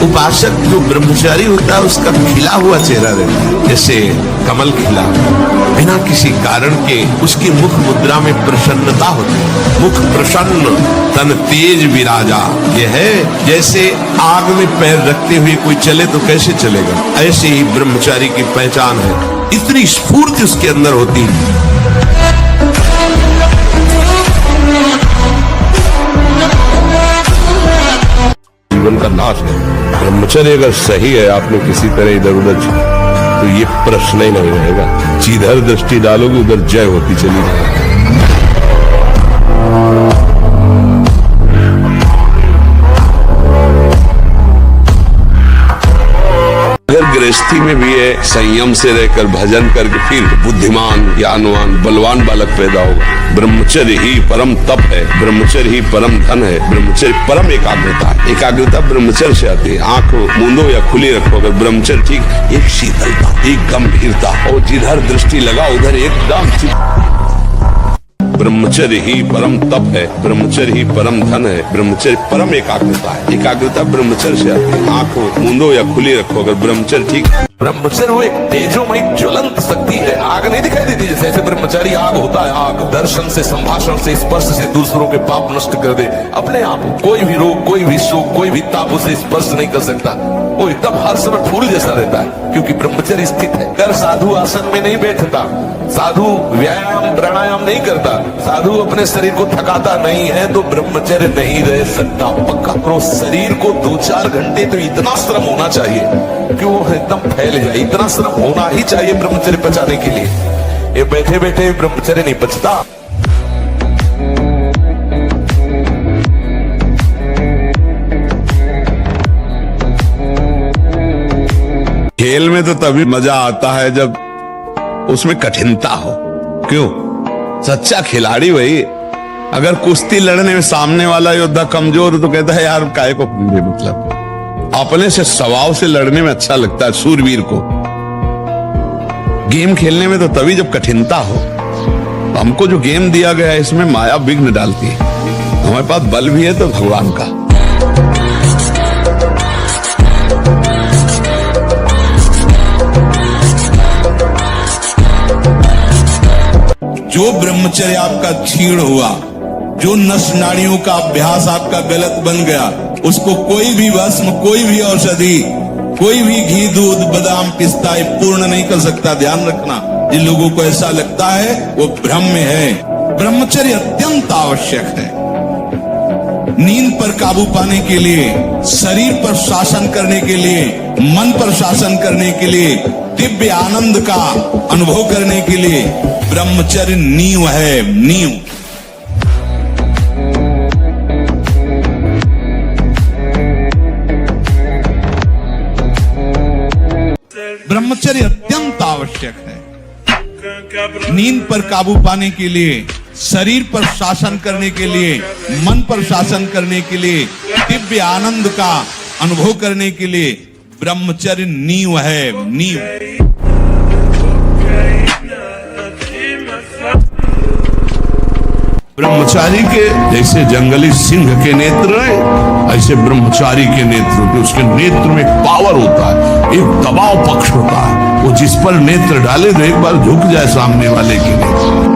उपासक जो ब्रह्मचारी होता है उसका खिला हुआ चेहरा रहता है, जैसे कमल खिला, बिना किसी कारण के उसकी मुख मुद्रा में प्रसन्नता होती है। मुख प्रसन्न तन तेज विराजा, ये है जैसे आग में पैर रखते हुए कोई चले तो कैसे चलेगा, ऐसे ही ब्रह्मचारी की पहचान है। इतनी स्फूर्ति उसके अंदर होती है। जीवन का नाश है। ब्रह्मचर्य अगर सही है, आपने किसी तरह इधर उधर तो ये प्रश्न ही नहीं रहेगा। जिधर दृष्टि डालोगे उधर जय होती चली जाएगी। अगर गृहस्थी में भी है, संयम से रहकर भजन करके फिर बुद्धिमान, ज्ञानवान, बलवान बालक पैदा होगा। ब्रह्मचर्य ही परम तप है, ब्रह्मचर्य ही परम धन है, ब्रह्मचर्य परम एकाग्रता है। एकाग्रता ब्रह्मचर्य से आती है। आंख मूंदो या खुली रखो, अगर ब्रह्मचर्य ठीक, एक शीतलता, एक गंभीरता, और जिधर दृष्टि लगा उधर एकदम। ब्रह्मचर्य ही परम तप है, ब्रह्मचर्य ही परम धन है, ब्रह्मचर्य परम एकाग्रता है। एकाग्रता ब्रह्मचर्य से आती है। आंख मूंदो या खुली रखो, अगर ब्रह्मचर्य ठीक। ब्रह्मचर्य वो एक तेजोमयी ज्वलंत शक्ति है। आग नहीं दिखाई देती, जैसे ब्रह्मचारी आग होता है। आग दर्शन से, संभाषण से, स्पर्श से दूसरों के पाप नष्ट कर दे। अपने आप कोई भी रोग, कोई भी शोक, कोई भी ताप उसे स्पर्श नहीं कर सकता। वो एकदम हर समय फूल जैसा रहता है, क्योंकि ब्रह्मचर्य स्थित है। अगर साधु आसन में नहीं बैठता, साधु व्यायाम प्राणायाम नहीं करता, साधु अपने शरीर को थकाता नहीं है, तो ब्रह्मचर्य नहीं रह सकता पक्का। तो शरीर को 2-4 घंटे तो इतना श्रम होना चाहिए कि वो एकदम फैल जाए। इतना श्रम होना ही चाहिए ब्रह्मचर्य पचाने के लिए। ये बैठे बैठे ब्रह्मचर्य नहीं पचता। खेल में तो तभी मजा आता है जब उसमें कठिनता हो। क्यों? सच्चा खिलाड़ी वही। अगर कुश्ती लड़ने में सामने वाला योद्धा कमजोर तो कहता है यार काय को मतलब। अपने से स्वभाव से लड़ने में अच्छा लगता है सूरवीर को। गेम खेलने में तो तभी जब कठिनता हो। हमको जो गेम दिया गया है इसमें माया विघ्न डालती है। हमारे पास बल भी है तो भगवान का। जो ब्रह्मचर्य आपका क्षीण हुआ, जो नस नाड़ियों का अभ्यास आपका गलत बन गया, उसको कोई भी भस्म, कोई भी औषधि, कोई भी घी, दूध, बादाम, पिस्ता पूर्ण नहीं कर सकता। ध्यान रखना, जिन लोगों को ऐसा लगता है वो भ्रम में है। ब्रह्मचर्य अत्यंत आवश्यक है। नींद पर काबू पाने के लिए, शरीर पर शासन करने के लिए, मन पर शासन करने के लिए, दिव्य आनंद का अनुभव करने के लिए ब्रह्मचर्य नींव है, नींव। ब्रह्मचर्य अत्यंत आवश्यक है। नींद पर काबू पाने के लिए, शरीर पर शासन करने के लिए, मन पर शासन करने के लिए, दिव्य आनंद का अनुभव करने के लिए ब्रह्मचर्य नींव है, नींव। ब्रह्मचारी के जैसे जंगली सिंह के नेत्र है, ऐसे ब्रह्मचारी के नेत्र होते। उसके नेत्र में पावर होता है, एक दबाव पक्ष होता है। वो जिस पर नेत्र डाले तो एक बार झुक जाए सामने वाले के लिए।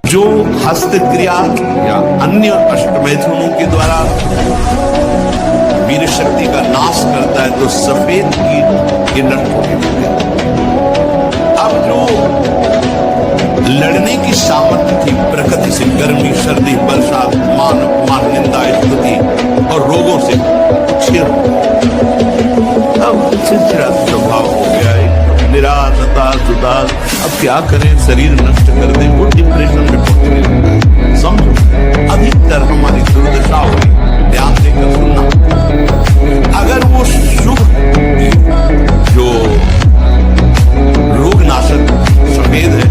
जो हस्त क्रिया या अन्य अष्टमैथुनों के द्वारा वीर शक्ति का नाश करता है, तो सफेद कीट ये नष्ट होने लगते हैं। अब जो लड़ने की सामर्थ्य थी प्रकृति से, गर्मी, सर्दी, वर्षा, मान अपमान, निंदा, स्तुति और रोगों से छेड़, अब चिड़चिड़ा स्वभाव हो गया है, निराश, हताश, उदास। अब क्या करें, शरीर नष्ट कर दे, वो डिप्रेशन में पहुंचने लगता है। समझो, अधिकतर हमारी दुर्दशा हुई। ध्यान देकर सुनना। अगर वो शुभ जो रोगनाशक सफेद है,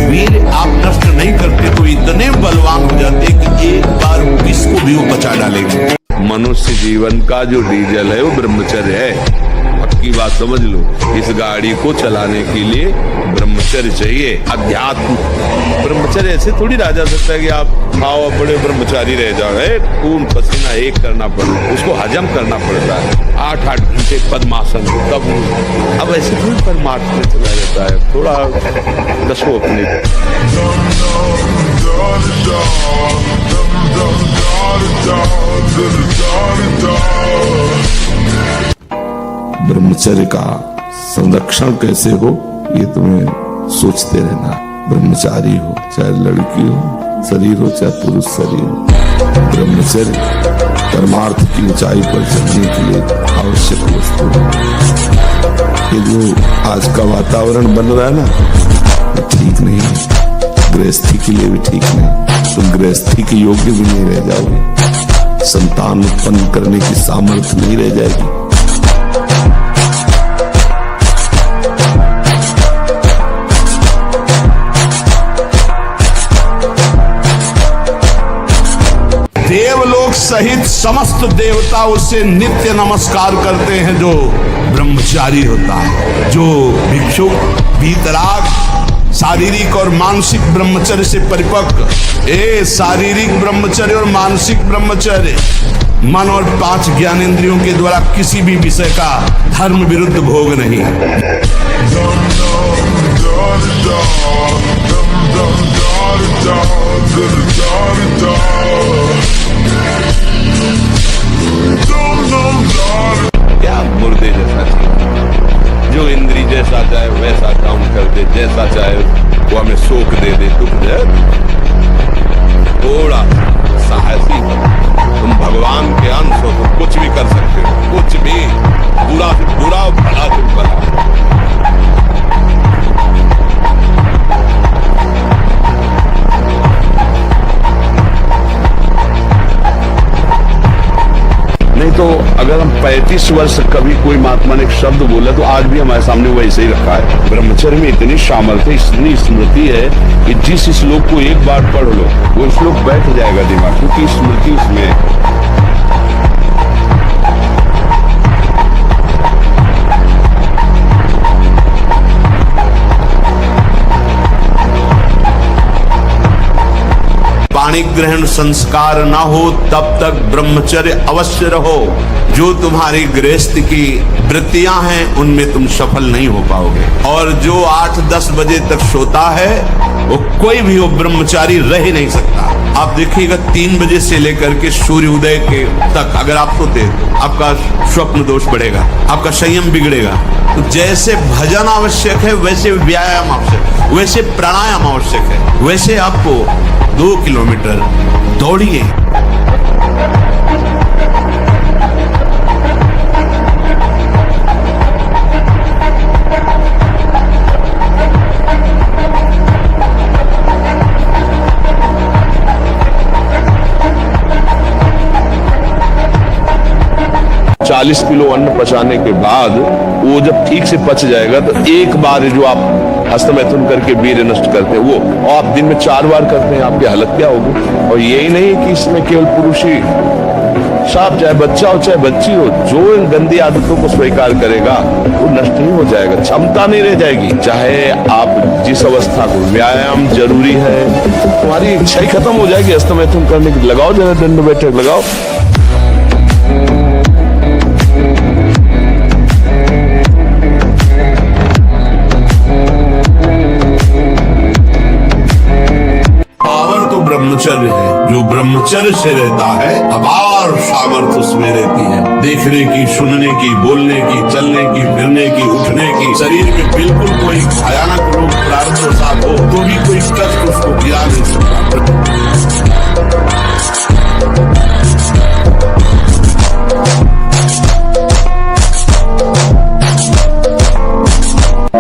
वीर आप नष्ट नहीं करते तो इतने बलवान हो जाते कि एक बार विष को भी वो बचा डालेंगे। मनुष्य जीवन का जो डीजल है वो ब्रह्मचर्य है। की बात समझ लो, इस गाड़ी को चलाने के लिए ब्रह्मचर्य चाहिए, अध्यात्म। ब्रह्मचर्य ऐसे थोड़ी रह जा सकता है कि आप खाओ बड़े ब्रह्मचारी रह जाओ। खून पसीना एक करना पड़ता है, उसको हजम करना पड़ता है, 8-8 घंटे पद्मासन तब। अब ऐसे थोड़ी परमार्थ में चला जाता है, थोड़ा दसो अपने। ब्रह्मचर्य का संरक्षण कैसे हो, ये तुम्हें सोचते रहना। ब्रह्मचारी हो चाहे लड़की हो, शरीर हो चाहे पुरुष शरीर हो, ब्रह्मचर्य परमार्थ की ऊंचाई पर चढ़ने के लिए आवश्यक वस्तु है। ये जो आज का वातावरण बन रहा है ना, ये ठीक नहीं है, गृहस्थी के लिए भी ठीक नहीं। तुम गृहस्थी के योग्य भी नहीं रह जाओगे, संतान उत्पन्न करने की सामर्थ्य नहीं रह जाएगी। देवलोक सहित समस्त देवता उससे नित्य नमस्कार करते हैं जो ब्रह्मचारी होता है। जो भिक्षुक वीतराग शारीरिक और मानसिक ब्रह्मचर्य से परिपक्व, शारीरिक ब्रह्मचर्य और मानसिक ब्रह्मचर्य, मन और 5 ज्ञानेंद्रियों के द्वारा किसी भी विषय का धर्म विरुद्ध भोग नहीं। क्या मुर्दे जैसा चीज, जो इंद्री जैसा चाहे वैसा काम कर दे, जैसा चाहे वो हमें शोक दे दे, दुख दे। थोड़ा साहसी हो, तुम भगवान के अंश हो, तुम कुछ भी कर सकते हो, कुछ भी। बुरा से बुरा, भला से भला। नहीं तो अगर हम 35 वर्ष कभी कोई महात्मा ने एक शब्द बोला तो आज भी हमारे सामने वैसे ही रखा है। ब्रह्मचर्य में इतनी सामर्थ्य, इतनी स्मृति है कि जिस श्लोक को एक बार पढ़ लो वो श्लोक बैठ जाएगा दिमाग, क्योंकि स्मृति उसमें है। पाणी ग्रहण संस्कार ना हो तब तक ब्रह्मचर्य अवश्य रहो। जो तुम्हारी गृहस्थ की वृत्तियां हैं उनमें तुम सफल नहीं हो पाओगे। और जो 8-10 बजे तक सोता है वो कोई भी हो ब्रह्मचारी रह ही नहीं सकता। आप देखिएगा 3 बजे से लेकर के सूर्य उदय के तक अगर आप सोते आपका स्वप्न दोष बढ़ेगा, आपका संयम बिगड़ेगा। तो जैसे भजन आवश्यक है वैसे व्यायाम आवश्यक, वैसे प्राणायाम आवश्यक है, वैसे आपको 2 किलोमीटर दौड़िए। चालीस किलो अन्न पचाने के बाद वो जब ठीक से पच जाएगा तो एक बार जो आप हस्तमैथुन करके वीर्य नष्ट करते हैं वो, और आप दिन में 4 बार करते हैं, आपकी हालत क्या होगी। और यही नहीं कि इसमें केवल पुरुष ही, साफ चाहे बच्चा हो चाहे बच्ची हो, जो इन गंदी आदतों को स्वीकार करेगा वो नष्ट ही हो जाएगा, क्षमता नहीं रह जाएगी। चाहे आप जिस अवस्था को, व्यायाम जरूरी है, तुम्हारी इच्छा ही खत्म हो जाएगी हस्तमैथुन करने की। लगाओ जरा दंड बैठक लगाओ। ब्रह्मचर्य है, जो ब्रह्मचर्य से रहता है अपार सामर्थ्य उसमें रहती है। देखने की, सुनने की, बोलने की, चलने की, फिरने की, उठने की। शरीर में बिल्कुल कोई भयानक रोग प्रारब्ध के साथ हो तो भी कोई कष्ट उसको गिरा नहीं सकता।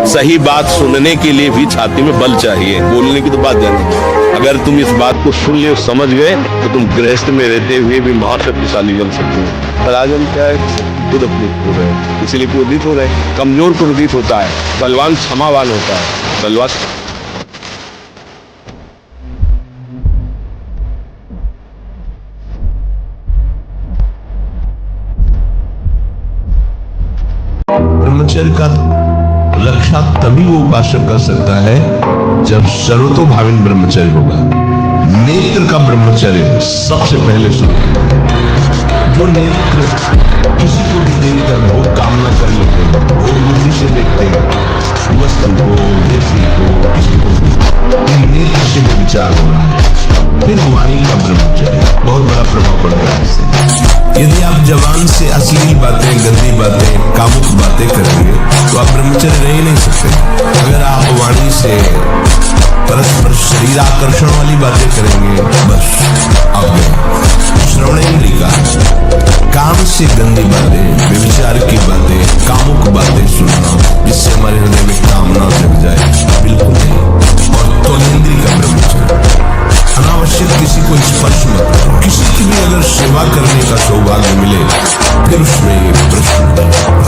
सही बात सुनने के लिए भी छाती में बल चाहिए, बोलने की तो बात जाने। अगर तुम इस बात को सुन ले, समझ गए, तो तुम गृहस्थ में रहते हुए भी महाशक्तिशाली बन सकते हो। पर आज हम क्या है, खुद अपनी हो रहे, इसीलिए क्रोधित हो रहे। कमजोर क्रोधित होता है, बलवान क्षमावान होता है। बलवान ब्रह्मचर्य का रक्षा तभी वो उपासक कर सकता है जब सर्वतोभाविन ब्रह्मचर्य होगा। नेत्र का ब्रह्मचर्य सबसे पहले शुरू। जो नेत्र किसी को भी देखकर वो कामना कर लेते हैं, वो बुद्धि से देखते हैं वस्तु को, व्यक्ति को, किसी को भी नेत्र से विचार हो रहा है। फिर वाणी का ब्रह्मचर्य बहुत बड़ा प्रभाव पड़ता है इससे। यदि आप जवान से अश्लील बातें, गंदी बातें, कामुक बातें करेंगे तो आप ब्रह्मचर्य रह ही नहीं सकते। अगर आप वाणी से परस्पर शरीर आकर्षण वाली बातें करेंगे, बस आप गए। श्रवणेंद्रिय का काम से गंदी बातें, व्यभिचार की बातें, कामुक बातें सुनना जिससे हमारे हृदय में कामना जग जाए, बिल्कुल नहीं। और त्वगिंद्रिय का ब्रह्मचर्य, अनावश्यक किसी को स्पर्श मत करो। किसी की भी अगर सेवा करने का सौभाग्य मिले फिर उसमें ये प्रश्न